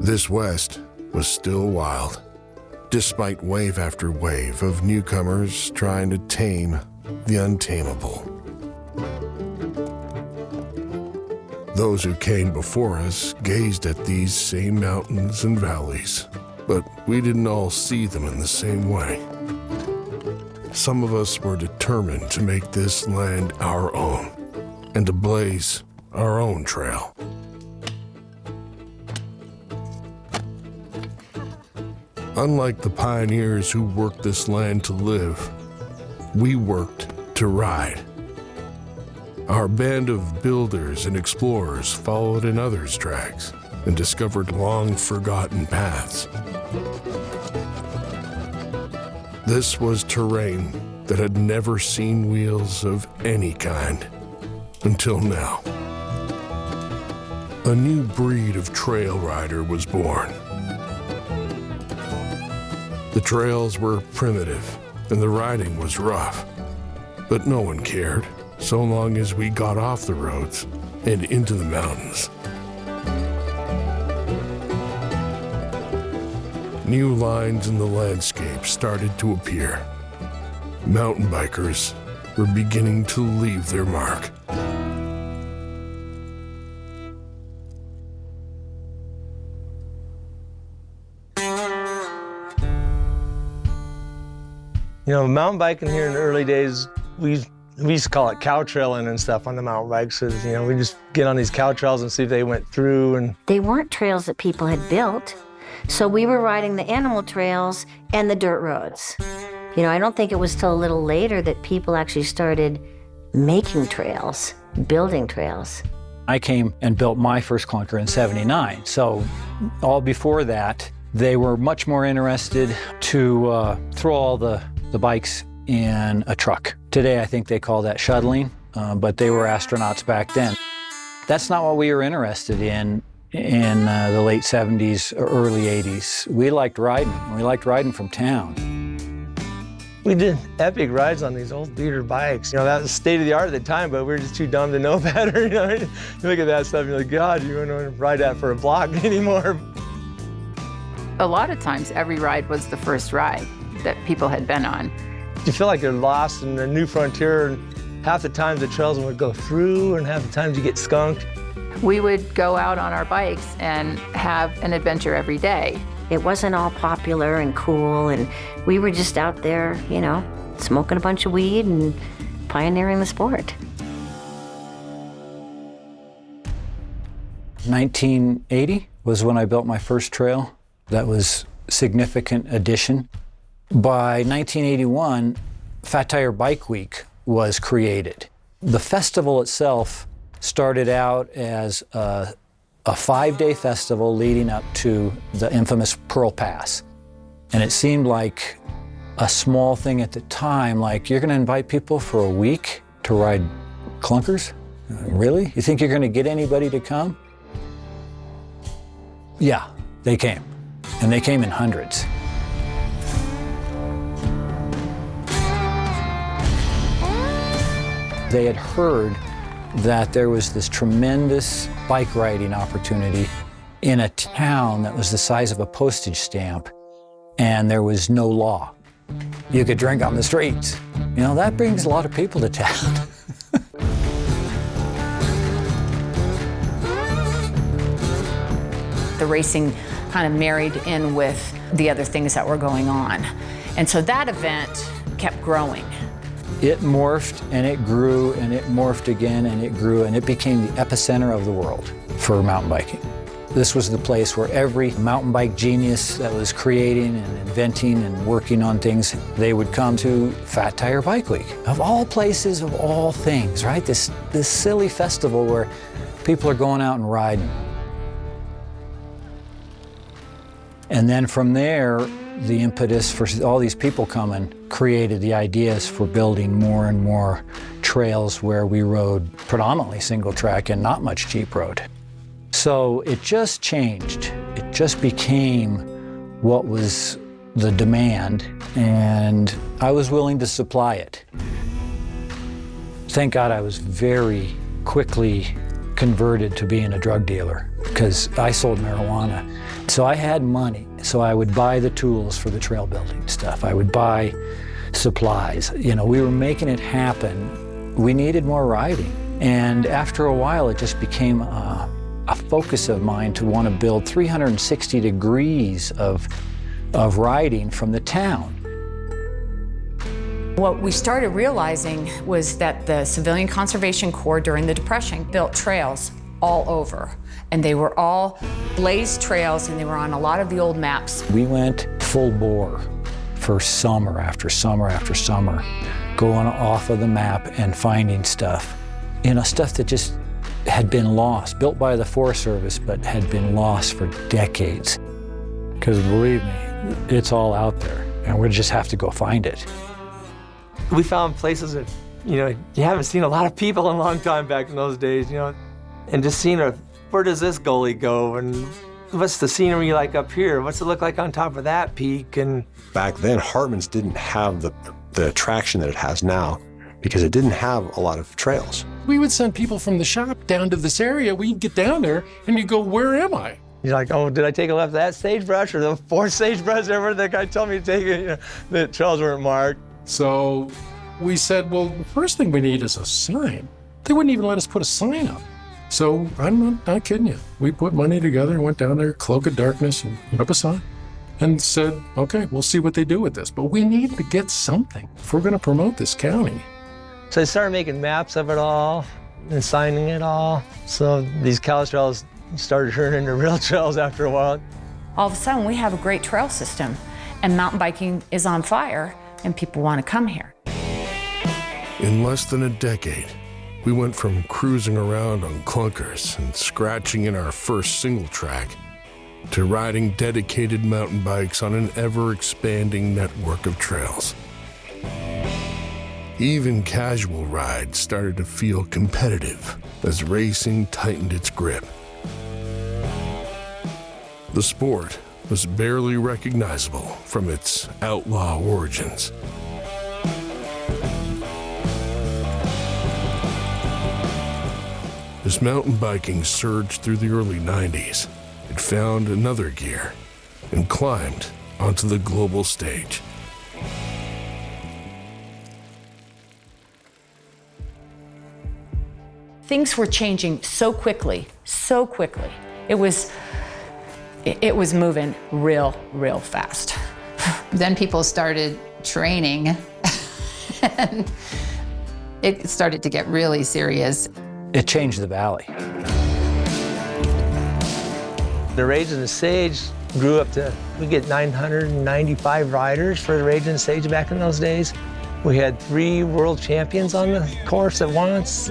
This West was still wild, despite wave after wave of newcomers trying to tame the untamable. Those who came before us gazed at these same mountains and valleys, but we didn't all see them in the same way. Some of us were determined to make this land our own and to blaze our own trail. Unlike the pioneers who worked this land to live, we worked to ride. Our band of builders and explorers followed in others' tracks and discovered long-forgotten paths. This was terrain that had never seen wheels of any kind until now. A new breed of trail rider was born. The trails were primitive and the riding was rough, but no one cared so long as we got off the roads and into the mountains. New lines in the landscape started to appear. Mountain bikers were beginning to leave their mark. You know, mountain biking here in the early days, we used to call it cow trailing and stuff on the mountain bikes. So, you know, we just get on these cow trails and see if they went through. And they weren't trails that people had built, so we were riding the animal trails and the dirt roads. You know, I don't think it was till a little later that people actually started making trails, building trails. I came and built my first clunker in '79, so all before that, they were much more interested to throw all the bikes in a truck. Today, I think they call that shuttling, but they were astronauts back then. That's not what we were interested in the late '70s or early '80s. We liked riding. We liked riding from town. We did epic rides on these old beater bikes. You know, that was state of the art at the time, but we were just too dumb to know better. You know, you look at that stuff and you're like, God, you don't want to ride that for a block anymore. A lot of times, every ride was the first ride that people had been on. You feel like you're lost in a new frontier, and half the times the trails would go through, and half the times you get skunked. We would go out on our bikes and have an adventure every day. It wasn't all popular and cool, and we were just out there, you know, smoking a bunch of weed and pioneering the sport. 1980 was when I built my first trail. That was a significant addition. By 1981, Fat Tire Bike Week was created. The festival itself started out as a 5-day festival leading up to the infamous Pearl Pass. And it seemed like a small thing at the time, like, you're gonna invite people for a week to ride clunkers? Really? You think you're gonna get anybody to come? Yeah, they came. And they came in hundreds. They had heard that there was this tremendous bike riding opportunity in a town that was the size of a postage stamp, and there was no law. You could drink on the streets. You know, that brings a lot of people to town. The racing kind of married in with the other things that were going on. And so that event kept growing. It morphed and it grew and it morphed again and it grew, and it became the epicenter of the world for mountain biking. This was the place where every mountain bike genius that was creating and inventing and working on things, they would come to Fat Tire Bike Week. Of all places, of all things, right? This silly festival where people are going out and riding. And then from there, the impetus for all these people coming created the ideas for building more and more trails where we rode predominantly single track and not much jeep road. So it just changed. It just became what was the demand, and I was willing to supply it. Thank God I was very quickly converted to being a drug dealer because I sold marijuana. So I had money, so I would buy the tools for the trail building stuff. I would buy supplies. You know, we were making it happen. We needed more riding. And after a while, it just became a focus of mine to want to build 360 degrees of riding from the town. What we started realizing was that the Civilian Conservation Corps during the Depression built trails all over. And they were all blazed trails, and they were on a lot of the old maps. We went full bore for summer after summer after summer, going off of the map and finding stuff. You know, stuff that just had been lost, built by the Forest Service, but had been lost for decades. Because believe me, it's all out there, and we just have to go find it. We found places that, you know, you haven't seen a lot of people in a long time back in those days, you know, and just seeing where does this gully go, and what's the scenery like up here? What's it look like on top of that peak? And back then, Hartman's didn't have the attraction that it has now because it didn't have a lot of trails. We would send people from the shop down to this area. We'd get down there, and you'd go, where am I? you're like, oh, did I take a left at that sagebrush or the fourth sagebrush? Ever the guy told me to take it, you know, the trails weren't marked. So we said, well, the first thing we need is a sign. They wouldn't even let us put a sign up. So I'm not kidding you. We put money together and went down there, cloak of darkness, and put up a sign and said, okay, we'll see what they do with this. But we need to get something if we're going to promote this county. So they started making maps of it all and signing it all. So these cow trails started turning into real trails after a while. All of a sudden, we have a great trail system, and mountain biking is on fire, and people want to come here. In less than a decade, we went from cruising around on clunkers and scratching in our first single track to riding dedicated mountain bikes on an ever-expanding network of trails. Even casual rides started to feel competitive as racing tightened its grip. The sport was barely recognizable from its outlaw origins. As mountain biking surged through the early 90s, it found another gear and climbed onto the global stage. Things were changing so quickly, so quickly. It was moving real fast. Then people started training and it started to get really serious. It changed the valley. The Rage and the Sage grew up to, we get 995 riders for the Rage and the Sage back in those days. We had 3 world champions on the course at once.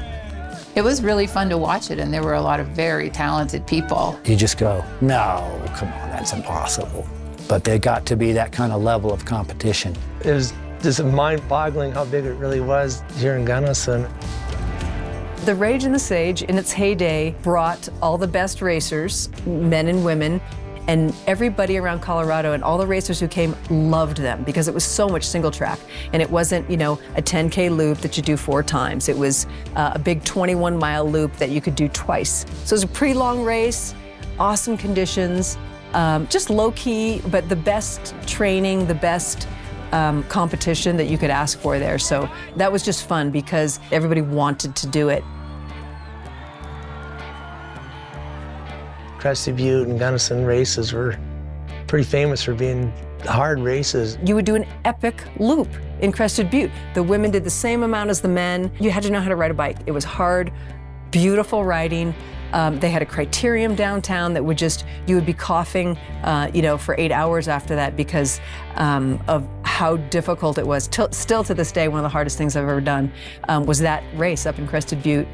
It was really fun to watch it, and there were a lot of very talented people. You just go, no, come on, that's impossible. But they got to be that kind of level of competition. It was just mind-boggling how big it really was here in Gunnison. The Rage and the Sage, in its heyday, brought all the best racers, men and women, and everybody around Colorado, and all the racers who came loved them because it was so much single track. And it wasn't, you know, a 10K loop that you do 4 times. It was a big 21-mile loop that you could do twice. So it was a pretty long race, awesome conditions, just low-key, but the best training, the best competition that you could ask for there. So that was just fun because everybody wanted to do it. Crested Butte and Gunnison races were pretty famous for being hard races. You would do an epic loop in Crested Butte. The women did the same amount as the men. You had to know how to ride a bike. It was hard, beautiful riding. They had a criterium downtown that would just, you would be coughing, you know, for 8 hours after that because of how difficult it was. Still to this day, one of the hardest things I've ever done was that race up in Crested Butte.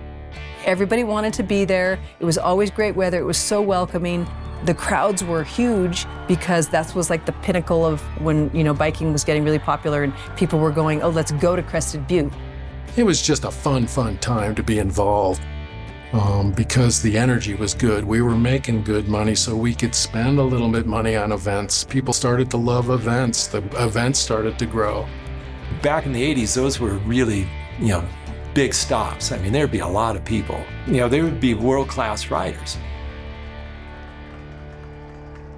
Everybody wanted to be there. It was always great weather. It was so welcoming. The crowds were huge because that was like the pinnacle of when, you know, biking was getting really popular and people were going, oh, let's go to Crested Butte. It was just a fun time to be involved because the energy was good. We were making good money so we could spend a little bit money on events. People started to love events. The events started to grow. Back in the 80s, those were really, you know, big stops. I mean, there'd be a lot of people. You know, they would be world-class riders.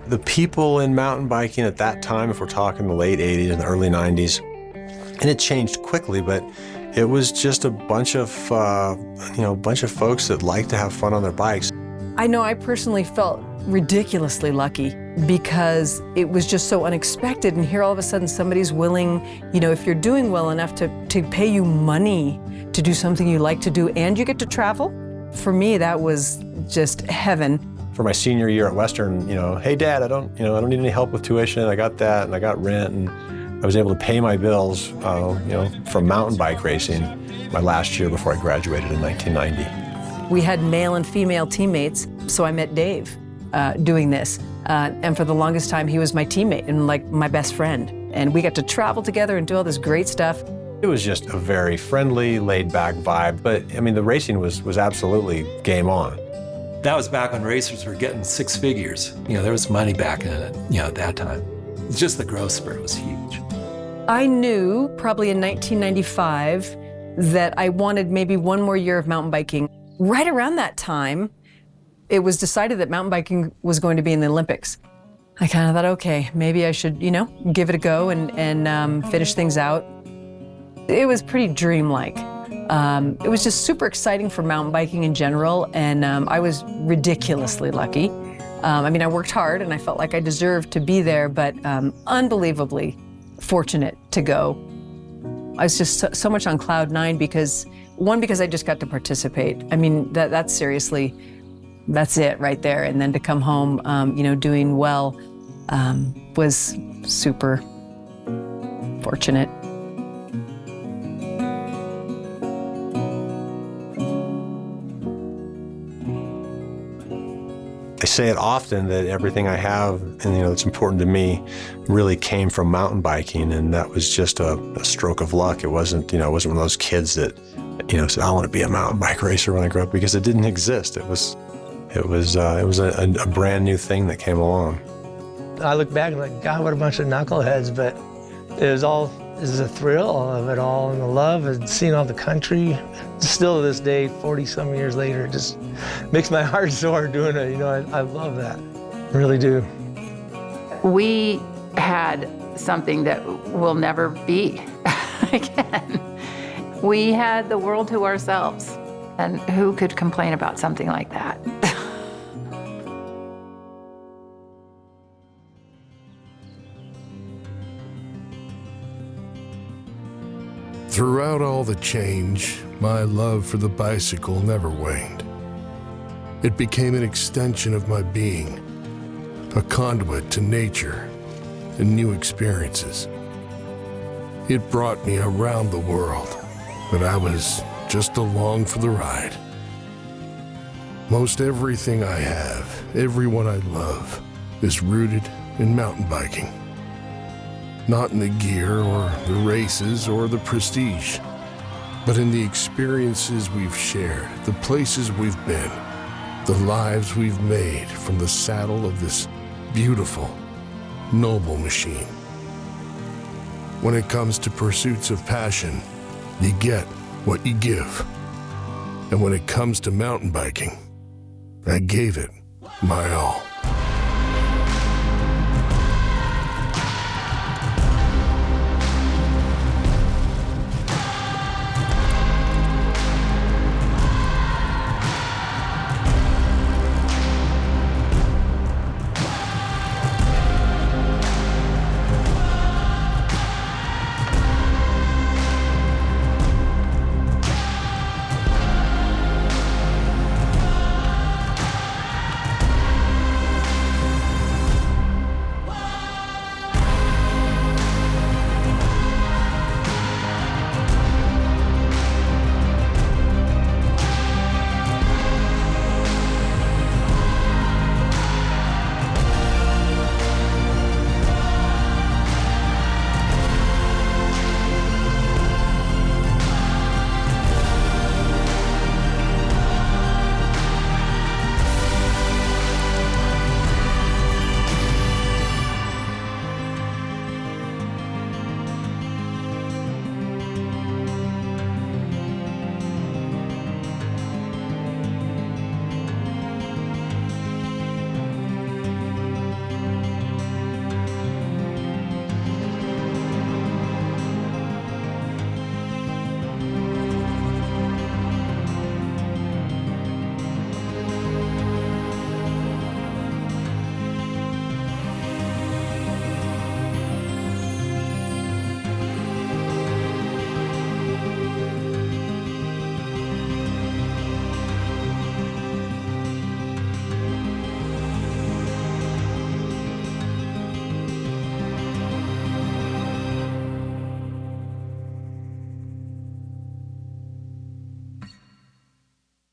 The people in mountain biking at that time, if we're talking the late 80s and the early 90s, and it changed quickly, but it was just a bunch of folks that like to have fun on their bikes. I know I personally felt ridiculously lucky because it was just so unexpected, and here all of a sudden somebody's willing, you know, if you're doing well enough to pay you money to do something you like to do and you get to travel. For me, that was just heaven. For my senior year at Western, you know, hey Dad, I don't need any help with tuition. I got that, and I got rent, and I was able to pay my bills, from mountain bike racing my last year before I graduated in 1990. We had male and female teammates, so I met Dave doing this. And for the longest time, he was my teammate and like my best friend. And we got to travel together and do all this great stuff. It was just a very friendly, laid-back vibe, but I mean, the racing was absolutely game on. That was back when racers were getting six figures. You know, there was money back in it, you know, at that time. It's just the growth spurt was huge. I knew probably in 1995 that I wanted maybe one more year of mountain biking. Right around that time, it was decided that mountain biking was going to be in the Olympics. I kind of thought, okay, maybe I should, give it a go and finish things out. It was pretty dreamlike. It was just super exciting for mountain biking in general, and I was ridiculously lucky. I worked hard and I felt like I deserved to be there, but unbelievably fortunate to go. I was just so much on cloud nine because I just got to participate. I mean, that's seriously, that's it right there. And then to come home, doing well was super fortunate. I say it often that everything I have and that's important to me really came from mountain biking, and that was just a stroke of luck. It wasn't one of those kids that said I want to be a mountain bike racer when I grow up, because it didn't exist. It was a brand new thing that came along. I look back and like, God, what a bunch of knuckleheads, but it was a thrill of it all, and the love and seeing all the country. Still to this day, 40-some years later, it just makes my heart sore doing it. I love that, I really do. We had something that will never be again. We had the world to ourselves, and who could complain about something like that? Throughout all the change, my love for the bicycle never waned. It became an extension of my being, a conduit to nature and new experiences. It brought me around the world, but I was just along for the ride. Most everything I have, everyone I love, is rooted in mountain biking. Not in the gear or the races or the prestige, but in the experiences we've shared, the places we've been, the lives we've made from the saddle of this beautiful, noble machine. When it comes to pursuits of passion, you get what you give. And when it comes to mountain biking, I gave it my all.